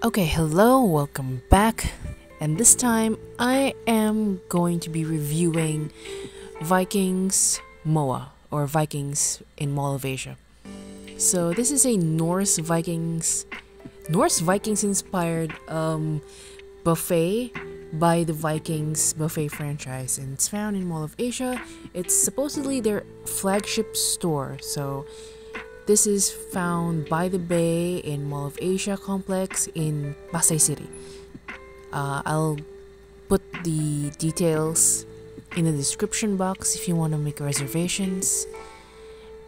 Okay, hello, welcome back. And this time I am going to be reviewing Vikings MOA or Vikings in Mall of Asia. So this is a Norse Vikings inspired buffet by the Vikings buffet franchise, and it's found in Mall of Asia. It's supposedly their flagship store. So this is found by the Bay in Mall of Asia complex in Pasay City. I'll put the details in the description box if you want to make reservations.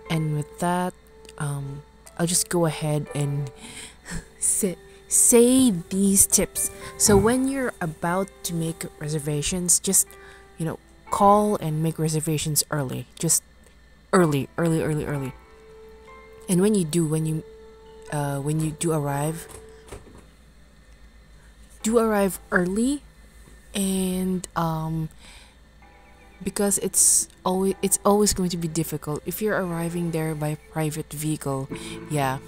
And with that, I'll just go ahead and say these tips. So when you're about to make reservations, just call and make reservations early. Just early. And when you do arrive, early, and because it's always going to be difficult if you're arriving there by private vehicle. Yeah,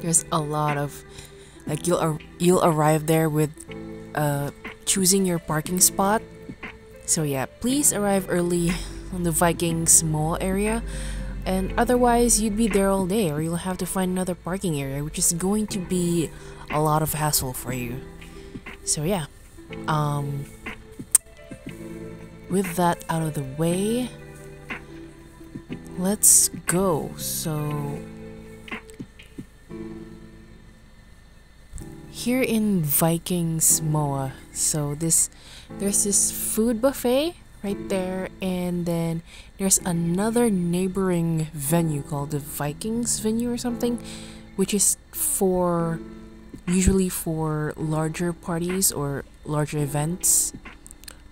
there's a lot of you'll arrive there with choosing your parking spot. So yeah, please arrive early on the Vikings Mall area. And otherwise, you'd be there all day, or you'll have to find another parking area, which is going to be a lot of hassle for you. So yeah, with that out of the way, let's go. So here in Vikings MOA, there's this food buffet right there, and then there's another neighboring venue called the Vikings venue or something, which is usually for larger parties or larger events.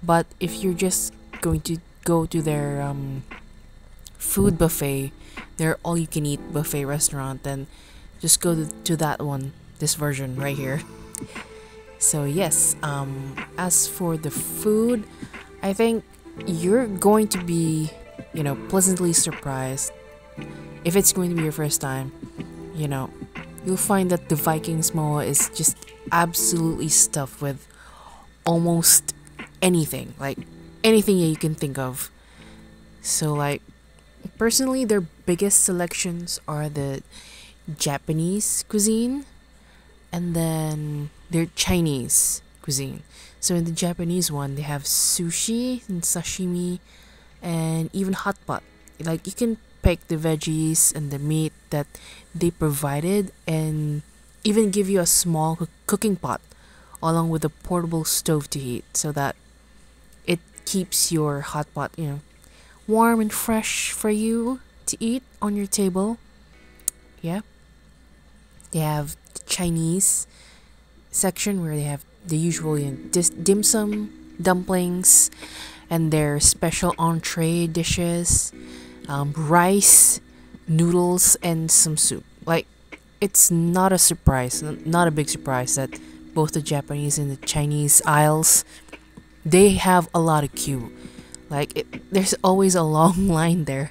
But if you're just going to go to their food buffet, their all-you-can-eat buffet restaurant, then just go to that one, this version right here. So yes, as for the food, I think you're going to be, pleasantly surprised. If it's going to be your first time, you'll find that the Vikings MOA is just absolutely stuffed with almost anything, like anything you can think of. So personally, their biggest selections are the Japanese cuisine and then their Chinese cuisine. So in the Japanese one, they have sushi and sashimi and even hot pot. You can pick the veggies and the meat that they provided, and even give you a small cooking pot along with a portable stove to heat, so that it keeps your hot pot, warm and fresh for you to eat on your table. Yeah. They have the Chinese section where they have the usual dim sum, dumplings, and their special entree dishes, rice, noodles, and some soup. It's not a big surprise that both the Japanese and the Chinese aisles, they have a lot of queue. There's always a long line there.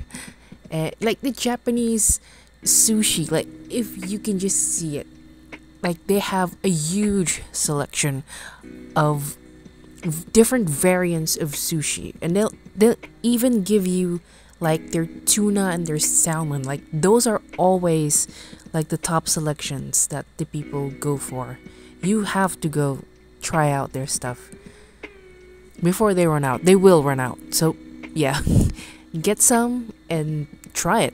The Japanese sushi, if you can just see it, they have a huge selection of different variants of sushi, and they'll even give you their tuna and their salmon. Those are always the top selections that the people go for. You have to go try out their stuff before they run out. They will run out, so yeah. Get some and try it.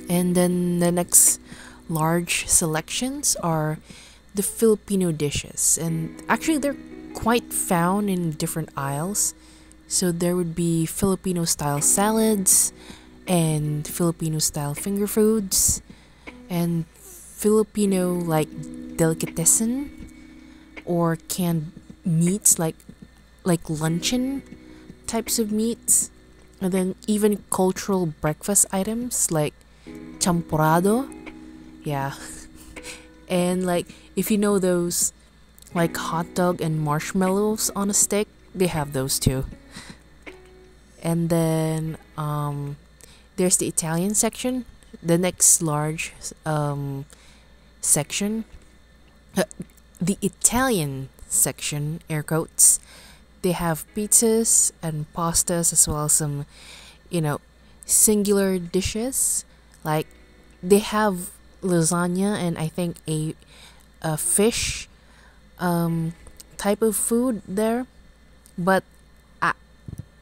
And then the next large selections are the Filipino dishes, and actually they're quite found in different aisles. So there would be Filipino style salads and Filipino style finger foods and Filipino delicatessen or canned meats, like luncheon types of meats, and then even cultural breakfast items like champurrado. Yeah. And if you know those hot dog and marshmallows on a stick, they have those too. And then there's the Italian section. The next large section, uh, the Italian section, air quotes, they have pizzas and pastas as well as some, you know, singular dishes. Like they have lasagna and I think a fish type of food there, but I,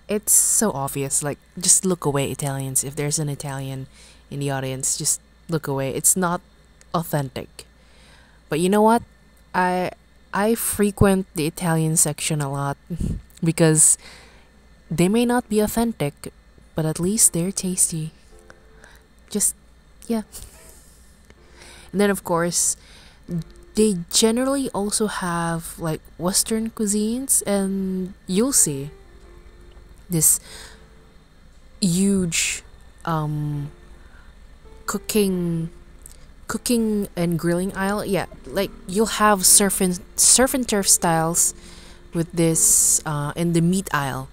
it's so obvious. Like just look away, Italians. If there's an Italian in the audience, just look away. It's not authentic. But you know what? I frequent the Italian section a lot because they may not be authentic, but at least they're tasty. Just yeah. And then of course, they generally also have like Western cuisines, and you'll see this huge cooking and grilling aisle. Yeah, like you'll have surf and turf styles with this in the meat aisle.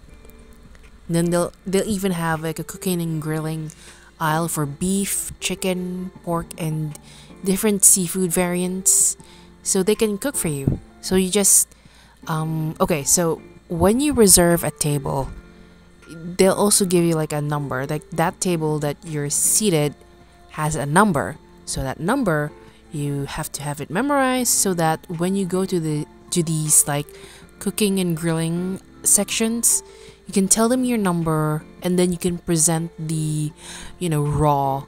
And then they'll even have like a cooking and grilling aisle for beef, chicken, pork, and different seafood variants, so they can cook for you. So you just okay, so when you reserve a table, they'll also give you like a number. Like that table that you're seated has a number. So that number, you have to have it memorized so that when you go to these like cooking and grilling sections, you can tell them your number, and then you can present the, you know, raw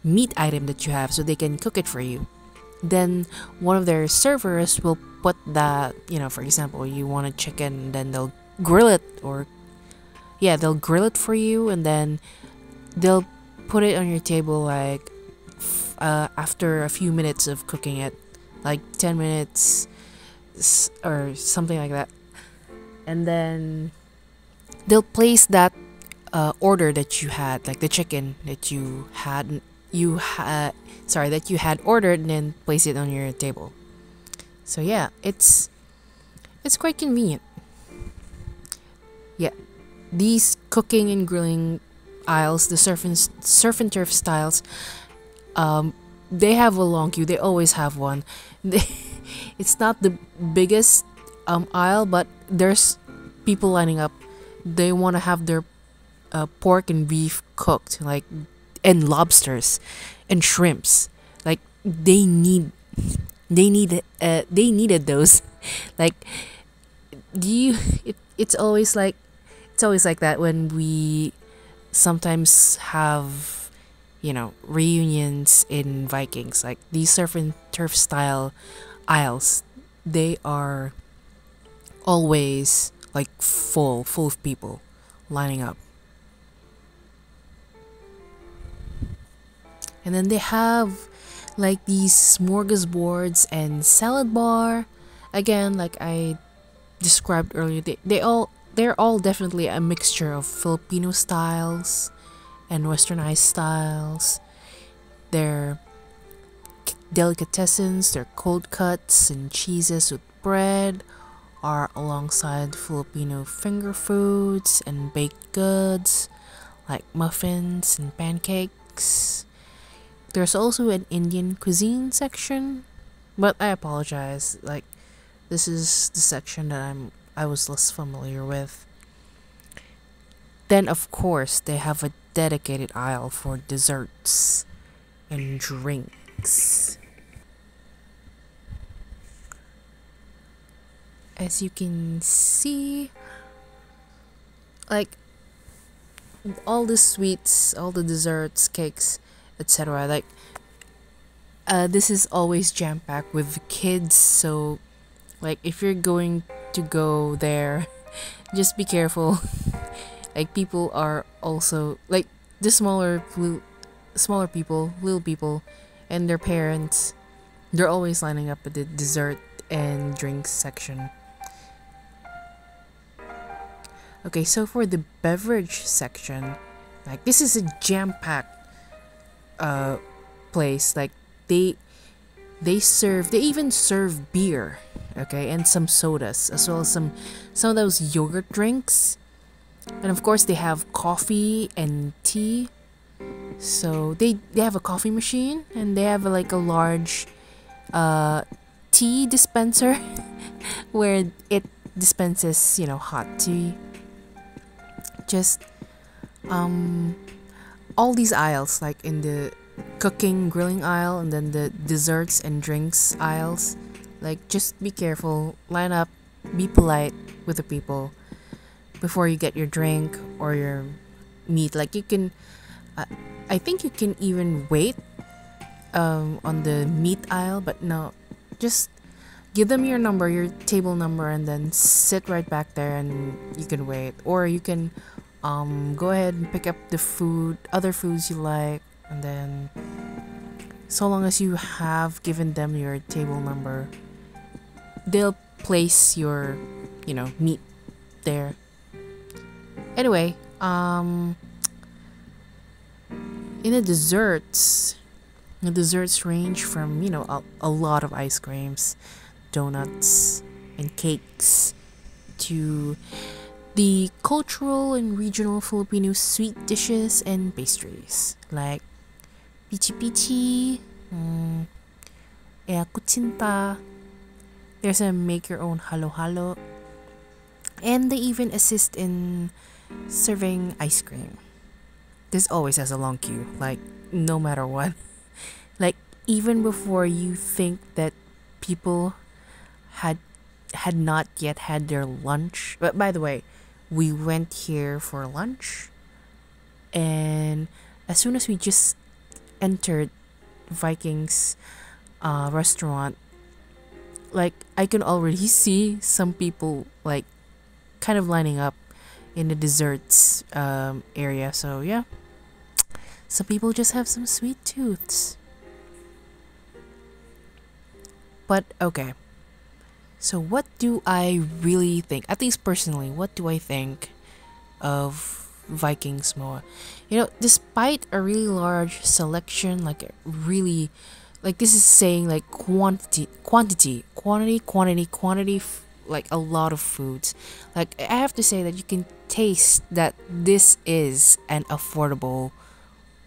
meat item that you have so they can cook it for you. Then one of their servers will put that, you know, for example, you want a chicken, then they'll grill it, or yeah, they'll grill it for you, and then they'll put it on your table like after a few minutes of cooking it, like 10 minutes or something like that. And then they'll place that order that you had, like the chicken that that you had ordered, and then place it on your table. So yeah, it's quite convenient. Yeah, these cooking and grilling aisles, the surf and turf styles, they have a long queue. They always have one. It's not the biggest aisle, but there's people lining up. They want to have their pork and beef cooked, like, and lobsters and shrimps. Like they needed those. Like it's always like that when we sometimes have, you know, reunions in Vikings. Like these surf and turf style aisles, they are always like full of people lining up. And then they have like these smorgasbords and salad bar. Again, like I described earlier, they're all definitely a mixture of Filipino styles and westernized styles. Their delicatessens, their cold cuts and cheeses with bread are alongside Filipino finger foods and baked goods like muffins and pancakes. There's also an Indian cuisine section, but I apologize, like this is the section that I was less familiar with. Then of course they have a dedicated aisle for desserts and drinks. As you can see, like all the sweets, all the desserts, cakes, etc. Like this is always jam-packed with kids, so like if you're going to go there, just be careful. Like people are also like the smaller people, little people, and their parents. They're always lining up at the dessert and drinks section. Okay, so for the beverage section, like this is a jam-packed place. Like they even serve beer, okay, and some sodas, as well as some of those yogurt drinks. And of course they have coffee and tea. So they have a coffee machine, and they have like a large tea dispenser where it dispenses, hot tea. Just all these aisles, like in the cooking, grilling aisle, and then the desserts and drinks aisles. Like, just be careful, line up, be polite with the people before you get your drink or your meat. Like, you can, I think you can even wait on the meat aisle, but no, just give them your number, your table number, and then sit right back there and you can wait. Or you can go ahead and pick up the other foods you like, and then so long as you have given them your table number, they'll place your, meat there. Anyway, in the desserts range from, a lot of ice creams, donuts, and cakes to the cultural and regional Filipino sweet dishes and pastries like pichi pichi, kutsinta. There's a make your own halo halo, and they even assist in serving ice cream. This always has a long queue, like no matter what. Like, even before you think that people had not yet had their lunch. But by the way, we went here for lunch, and as soon as we just entered Vikings restaurant, like, I can already see some people like kind of lining up in the desserts area. So yeah, some people just have some sweet tooths. But okay, so what do I really think, at least personally, what do I think of Vikings MOA? Despite a really large selection, like really, like this is saying like quantity, like a lot of foods. Like, I have to say that you can taste that this is an affordable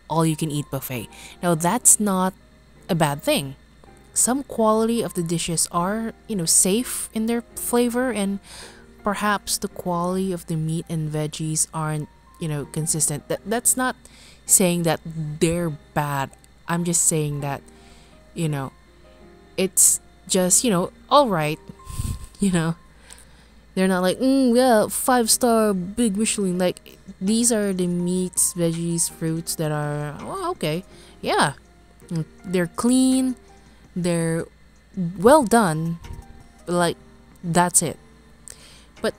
all-you-can-eat buffet. Now, that's not a bad thing. Some quality of the dishes are, safe in their flavor, and perhaps the quality of the meat and veggies aren't, consistent. That's not saying that they're bad. I'm just saying that, it's just, all right. They're not like, yeah, 5-star big Michelin. Like, these are the meats, veggies, fruits that are, okay, yeah. They're clean, they're well done, like, that's it. But,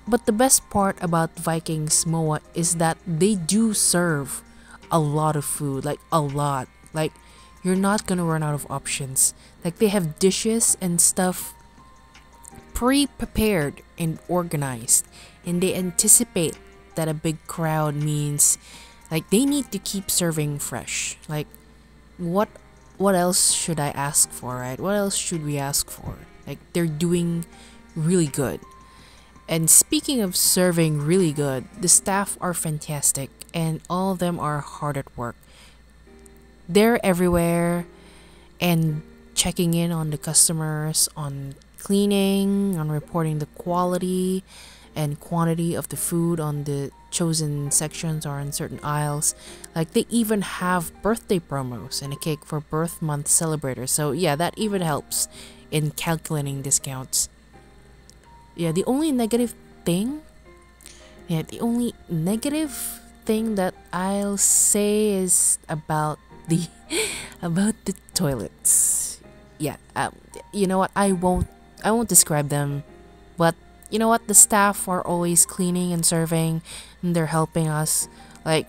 but the best part about Vikings MOA is that they do serve a lot of food, like, a lot. Like, you're not gonna run out of options. Like, they have dishes and stuff pre-prepared and organized, and they anticipate that a big crowd means, like, they need to keep serving fresh. Like, what else should I ask for, right? What else should we ask for? Like, they're doing really good. And speaking of serving really good, the staff are fantastic, and all of them are hard at work. They're everywhere and checking in on the customers, on cleaning, on reporting the quality and quantity of the food on the chosen sections or in certain aisles. Like, they even have birthday promos and a cake for birth month celebrators. So yeah, that even helps in calculating discounts. Yeah, the only negative thing that I'll say is about the about the toilets. Yeah, you know what? I won't describe them, but you know what? The staff are always cleaning and serving, and they're helping us. Like,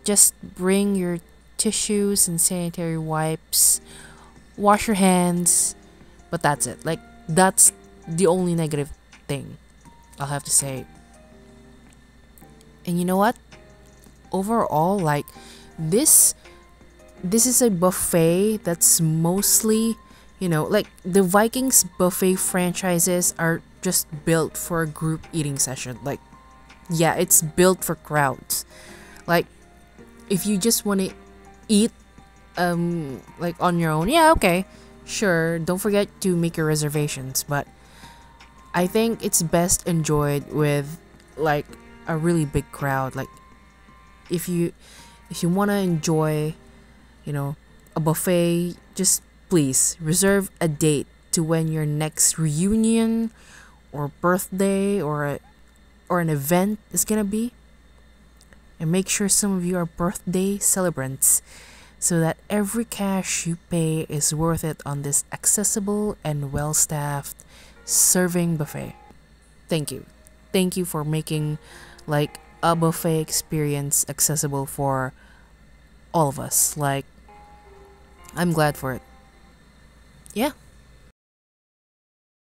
just bring your tissues and sanitary wipes, wash your hands, but that's it. Like, that's the only negative thing I'll have to say. And you know what? Overall, like, this is a buffet that's mostly, like, the Vikings buffet franchises are just built for a group eating session. Like, yeah, it's built for crowds. Like, If you just want to eat like on your own, yeah, okay, sure, don't forget to make your reservations. But I think it's best enjoyed with like a really big crowd. Like if you want to enjoy, you know, a buffet, just please reserve a date to when your next reunion or birthday or an event is gonna be. And make sure some of you are birthday celebrants so that every cash you pay is worth it on this accessible and well staffed serving buffet. Thank you. Thank you for making like a buffet experience accessible for all of us. Like, I'm glad for it. Yeah.